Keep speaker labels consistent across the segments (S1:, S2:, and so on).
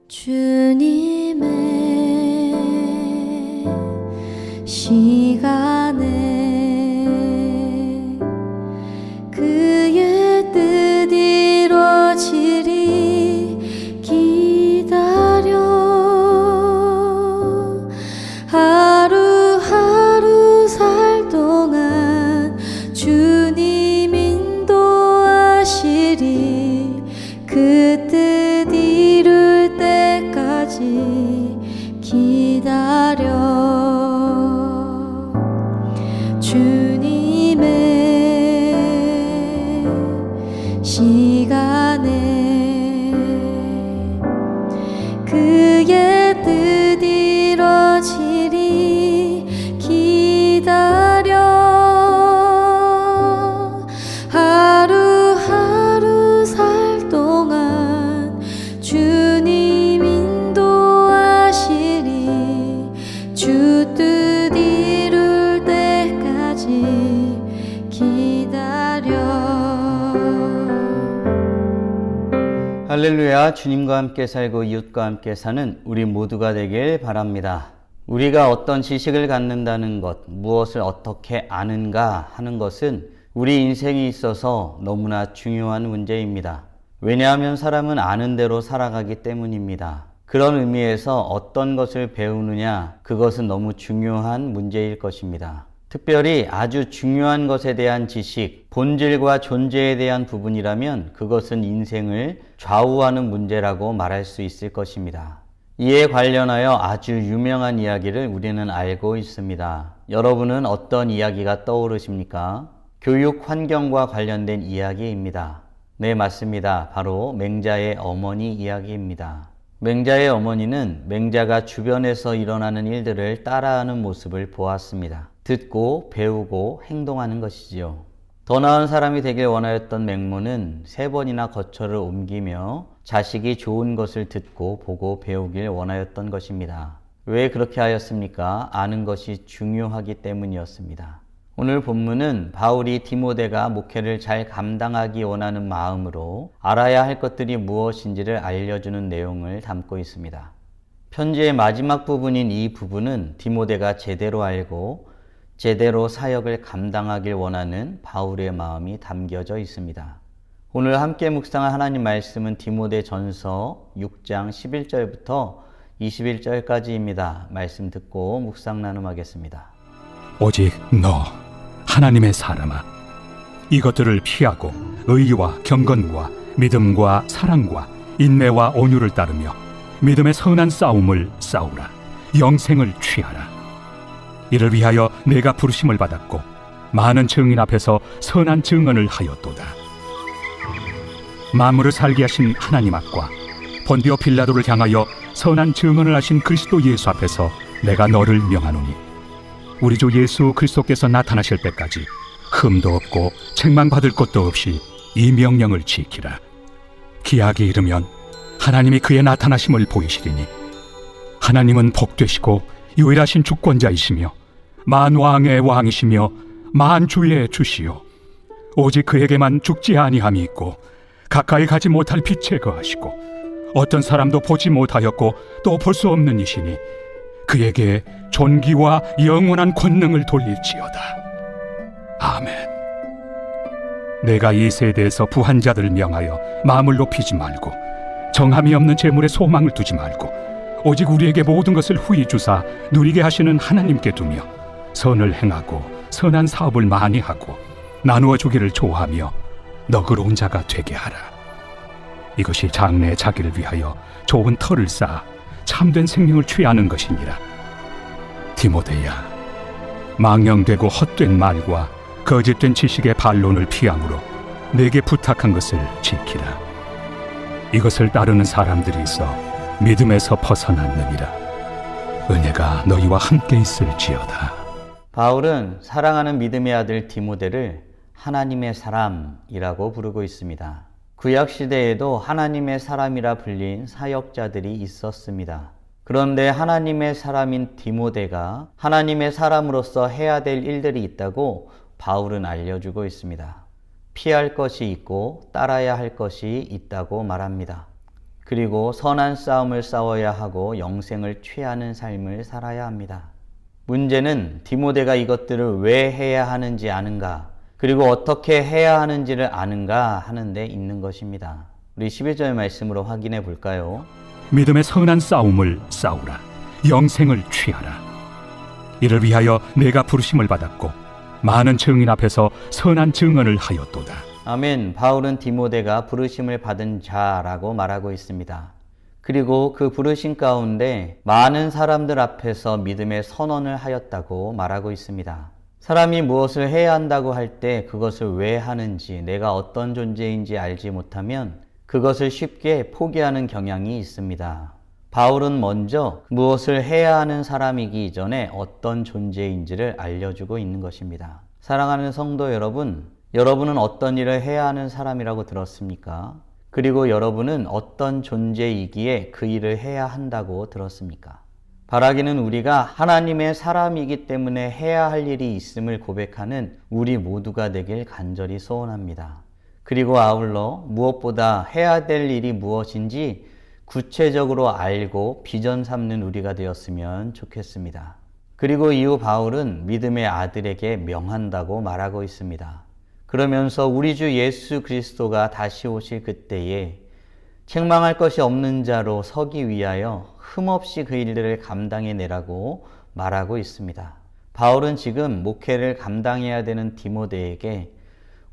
S1: 주님의 시간에 그의 뜻 이루어지리 기다려 하루하루 살 동안 주님 인도하시리 그 뜻 이룰 때까지 기다려 주님의 시간에 그의 뜻 이루어지리 기다려 하루하루 살 동안 주님 인도하시리 주 뜻 이룰 때까지 기다려.
S2: 할렐루야. 주님과 함께 살고 이웃과 함께 사는 우리 모두가 되길 바랍니다. 우리가 어떤 지식을 갖는다는 것, 무엇을 어떻게 아는가 하는 것은 우리 인생에 있어서 너무나 중요한 문제입니다. 왜냐하면 사람은 아는 대로 살아가기 때문입니다. 그런 의미에서 어떤 것을 배우느냐, 그것은 너무 중요한 문제일 것입니다. 특별히 아주 중요한 것에 대한 지식, 본질과 존재에 대한 부분이라면 그것은 인생을 좌우하는 문제라고 말할 수 있을 것입니다. 이에 관련하여 아주 유명한 이야기를 우리는 알고 있습니다. 여러분은 어떤 이야기가 떠오르십니까? 교육 환경과 관련된 이야기입니다. 네, 맞습니다. 바로 맹자의 어머니 이야기입니다. 맹자의 어머니는 맹자가 주변에서 일어나는 일들을 따라하는 모습을 보았습니다. 듣고 배우고 행동하는 것이지요. 더 나은 사람이 되길 원하였던 맹모는 3번이나 거처를 옮기며 자식이 좋은 것을 듣고 보고 배우길 원하였던 것입니다. 왜 그렇게 하였습니까? 아는 것이 중요하기 때문이었습니다. 오늘 본문은 바울이 디모데가 목회를 잘 감당하기 원하는 마음으로 알아야 할 것들이 무엇인지를 알려주는 내용을 담고 있습니다. 편지의 마지막 부분인 이 부분은 디모데가 제대로 알고 제대로 사역을 감당하길 원하는 바울의 마음이 담겨져 있습니다. 오늘 함께 묵상할 하나님 말씀은 디모데 전서 6장 11절부터 21절까지입니다. 말씀 듣고 묵상 나눔하겠습니다.
S3: 오직 너 하나님의 사람아, 이것들을 피하고 의와 경건과 믿음과 사랑과 인내와 온유를 따르며 믿음의 선한 싸움을 싸우라. 영생을 취하라. 이를 위하여 내가 부르심을 받았고 많은 증인 앞에서 선한 증언을 하였도다. 만물을 살게 하신 하나님 앞과 본디오 빌라도를 향하여 선한 증언을 하신 그리스도 예수 앞에서 내가 너를 명하노니 우리 주 예수 그리스도께서 나타나실 때까지 흠도 없고 책망받을 것도 없이 이 명령을 지키라. 기약이 이르면 하나님이 그의 나타나심을 보이시리니 하나님은 복되시고 유일하신 주권자이시며 만왕의 왕이시며 만주의 주시요 오직 그에게만 죽지 아니함이 있고 가까이 가지 못할 빛에 거하시고 어떤 사람도 보지 못하였고 또 볼 수 없는 이시니 그에게 존귀와 영원한 권능을 돌릴지어다. 아멘. 내가 이 세대에서 부한 자들을 명하여 마음을 높이지 말고 정함이 없는 재물에 소망을 두지 말고 오직 우리에게 모든 것을 후히 주사 누리게 하시는 하나님께 두며 선을 행하고 선한 사업을 많이 하고 나누어 주기를 좋아하며 너그러운 자가 되게 하라. 이것이 장래의 자기를 위하여 좋은 터를 쌓아 참된 생명을 취하는 것이니라. 디모데야, 망령되고 헛된 말과 거짓된 지식의 반론을 피함으로 내게 부탁한 것을 지키라. 이것을 따르는 사람들이 있어 믿음에서 벗어났느니라. 은혜가 너희와 함께 있을지어다.
S2: 바울은 사랑하는 믿음의 아들 디모데를 하나님의 사람이라고 부르고 있습니다. 구약시대에도 하나님의 사람이라 불린 사역자들이 있었습니다. 그런데 하나님의 사람인 디모데가 하나님의 사람으로서 해야 될 일들이 있다고 바울은 알려주고 있습니다. 피할 것이 있고 따라야 할 것이 있다고 말합니다. 그리고 선한 싸움을 싸워야 하고 영생을 취하는 삶을 살아야 합니다. 문제는 디모데가 이것들을 왜 해야 하는지 아는가, 그리고 어떻게 해야 하는지를 아는가 하는 데 있는 것입니다. 우리 11절 말씀으로 확인해 볼까요?
S3: 믿음의 선한 싸움을 싸우라. 영생을 취하라. 이를 위하여 내가 부르심을 받았고 많은 증인 앞에서 선한 증언을 하였도다.
S2: 아멘. 바울은 디모데가 부르심을 받은 자라고 말하고 있습니다. 그리고 그 부르심 가운데 많은 사람들 앞에서 믿음의 선언을 하였다고 말하고 있습니다. 사람이 무엇을 해야 한다고 할 때 그것을 왜 하는지, 내가 어떤 존재인지 알지 못하면 그것을 쉽게 포기하는 경향이 있습니다. 바울은 먼저 무엇을 해야 하는 사람이기 이전에 어떤 존재인지를 알려주고 있는 것입니다. 사랑하는 성도 여러분, 여러분은 어떤 일을 해야 하는 사람이라고 들었습니까? 그리고 여러분은 어떤 존재이기에 그 일을 해야 한다고 들었습니까? 바라기는 우리가 하나님의 사람이기 때문에 해야 할 일이 있음을 고백하는 우리 모두가 되길 간절히 소원합니다. 그리고 아울러 무엇보다 해야 될 일이 무엇인지 구체적으로 알고 비전 삼는 우리가 되었으면 좋겠습니다. 그리고 이후 바울은 믿음의 아들에게 명한다고 말하고 있습니다. 그러면서 우리 주 예수 그리스도가 다시 오실 그때에 책망할 것이 없는 자로 서기 위하여 흠없이 그 일들을 감당해내라고 말하고 있습니다. 바울은 지금 목회를 감당해야 되는 디모데에게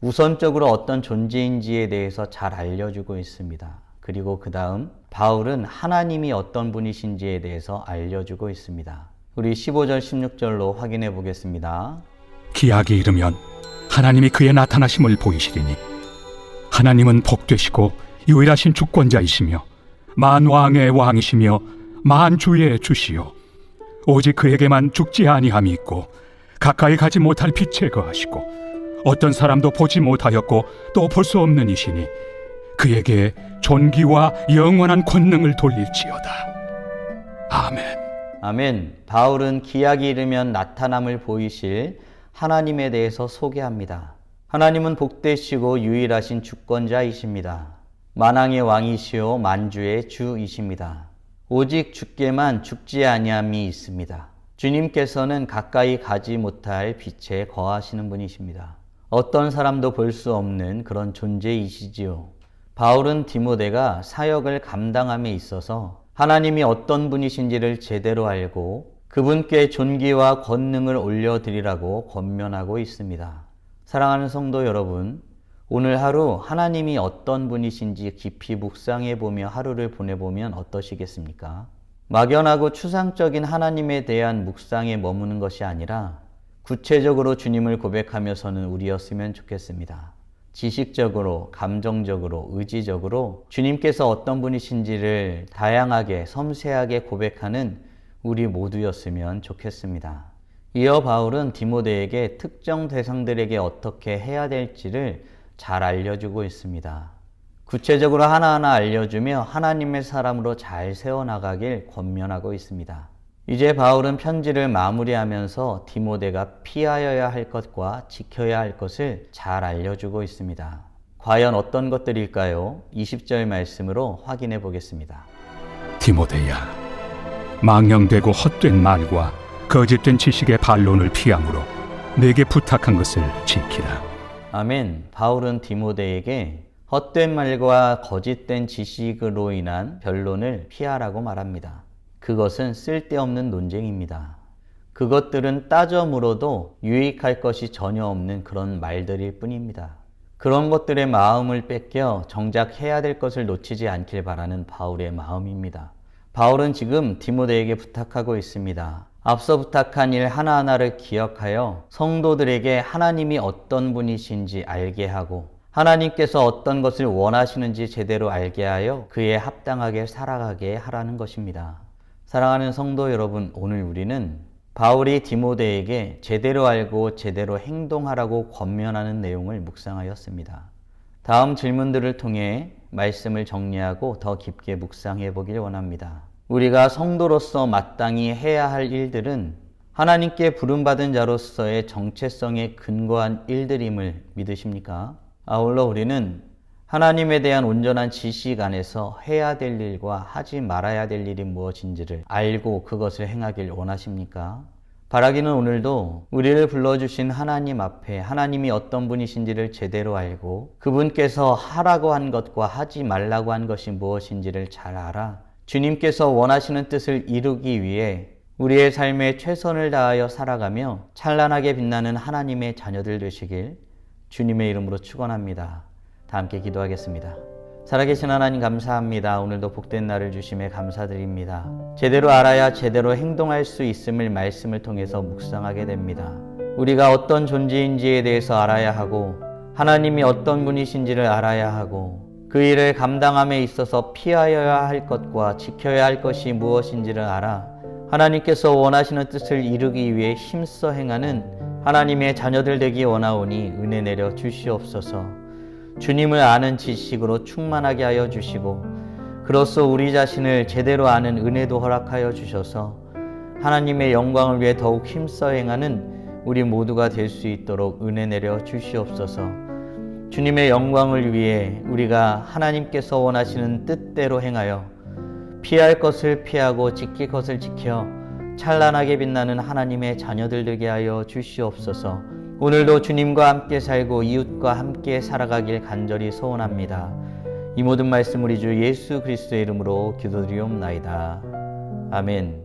S2: 우선적으로 어떤 존재인지에 대해서 잘 알려주고 있습니다. 그리고 그 다음 바울은 하나님이 어떤 분이신지에 대해서 알려주고 있습니다. 우리 15절 16절로 확인해 보겠습니다.
S3: 기약이 이르면 하나님이 그의 나타나심을 보이시리니 하나님은 복되시고 유일하신 주권자이시며 만왕의 왕이시며 만주의 주시요 오직 그에게만 죽지 아니함이 있고 가까이 가지 못할 빛에 거하시고 어떤 사람도 보지 못하였고 또 볼 수 없는 이시니 그에게 존귀와 영원한 권능을 돌릴지어다. 아멘.
S2: 아멘. 바울은 기약이 이르면 나타남을 보이실 하나님에 대해서 소개합니다. 하나님은 복되시고 유일하신 주권자이십니다. 만왕의 왕이시오 만주의 주이십니다. 오직 주께만 죽지 아니함이 있습니다. 주님께서는 가까이 가지 못할 빛에 거하시는 분이십니다. 어떤 사람도 볼 수 없는 그런 존재이시지요. 바울은 디모데가 사역을 감당함에 있어서 하나님이 어떤 분이신지를 제대로 알고 그분께 존귀와 권능을 올려드리라고 권면하고 있습니다. 사랑하는 성도 여러분, 오늘 하루 하나님이 어떤 분이신지 깊이 묵상해 보며 하루를 보내보면 어떠시겠습니까? 막연하고 추상적인 하나님에 대한 묵상에 머무는 것이 아니라 구체적으로 주님을 고백하며서는 우리였으면 좋겠습니다. 지식적으로, 감정적으로, 의지적으로 주님께서 어떤 분이신지를 다양하게, 섬세하게 고백하는 우리 모두였으면 좋겠습니다. 이어 바울은 디모데에게 특정 대상들에게 어떻게 해야 될지를 잘 알려주고 있습니다. 구체적으로 하나하나 알려주며 하나님의 사람으로 잘 세워나가길 권면하고 있습니다. 이제 바울은 편지를 마무리하면서 디모데가 피하여야 할 것과 지켜야 할 것을 잘 알려주고 있습니다. 과연 어떤 것들일까요? 20절 말씀으로 확인해 보겠습니다.
S3: 디모데야, 망령되고 헛된 말과 거짓된 지식의 반론을 피함으로 내게 부탁한 것을 지키라.
S2: 아멘. 바울은 디모데에게 헛된 말과 거짓된 지식으로 인한 변론을 피하라고 말합니다. 그것은 쓸데없는 논쟁입니다. 그것들은 따져 물어도 유익할 것이 전혀 없는 그런 말들일 뿐입니다. 그런 것들의 마음을 뺏겨 정작 해야 될 것을 놓치지 않길 바라는 바울의 마음입니다. 바울은 지금 디모데에게 부탁하고 있습니다. 앞서 부탁한 일 하나하나를 기억하여 성도들에게 하나님이 어떤 분이신지 알게 하고 하나님께서 어떤 것을 원하시는지 제대로 알게 하여 그에 합당하게 살아가게 하라는 것입니다. 사랑하는 성도 여러분, 오늘 우리는 바울이 디모데에게 제대로 알고 제대로 행동하라고 권면하는 내용을 묵상하였습니다. 다음 질문들을 통해 말씀을 정리하고 더 깊게 묵상해 보길 원합니다. 우리가 성도로서 마땅히 해야 할 일들은 하나님께 부름받은 자로서의 정체성에 근거한 일들임을 믿으십니까? 아울러 우리는 하나님에 대한 온전한 지식 안에서 해야 될 일과 하지 말아야 될 일이 무엇인지를 알고 그것을 행하길 원하십니까? 바라기는 오늘도 우리를 불러주신 하나님 앞에 하나님이 어떤 분이신지를 제대로 알고 그분께서 하라고 한 것과 하지 말라고 한 것이 무엇인지를 잘 알아 주님께서 원하시는 뜻을 이루기 위해 우리의 삶에 최선을 다하여 살아가며 찬란하게 빛나는 하나님의 자녀들 되시길 주님의 이름으로 축원합니다. 다 함께 기도하겠습니다. 살아계신 하나님 감사합니다. 오늘도 복된 날을 주심에 감사드립니다. 제대로 알아야 제대로 행동할 수 있음을 말씀을 통해서 묵상하게 됩니다. 우리가 어떤 존재인지에 대해서 알아야 하고 하나님이 어떤 분이신지를 알아야 하고 그 일을 감당함에 있어서 피하여야 할 것과 지켜야 할 것이 무엇인지를 알아 하나님께서 원하시는 뜻을 이루기 위해 힘써 행하는 하나님의 자녀들 되기 원하오니 은혜 내려 주시옵소서. 주님을 아는 지식으로 충만하게 하여 주시고 그로써 우리 자신을 제대로 아는 은혜도 허락하여 주셔서 하나님의 영광을 위해 더욱 힘써 행하는 우리 모두가 될 수 있도록 은혜 내려 주시옵소서. 주님의 영광을 위해 우리가 하나님께서 원하시는 뜻대로 행하여 피할 것을 피하고 지킬 것을 지켜 찬란하게 빛나는 하나님의 자녀들 되게 하여 주시옵소서. 오늘도 주님과 함께 살고 이웃과 함께 살아가길 간절히 소원합니다. 이 모든 말씀 우리 주 예수 그리스도의 이름으로 기도드리옵나이다. 아멘.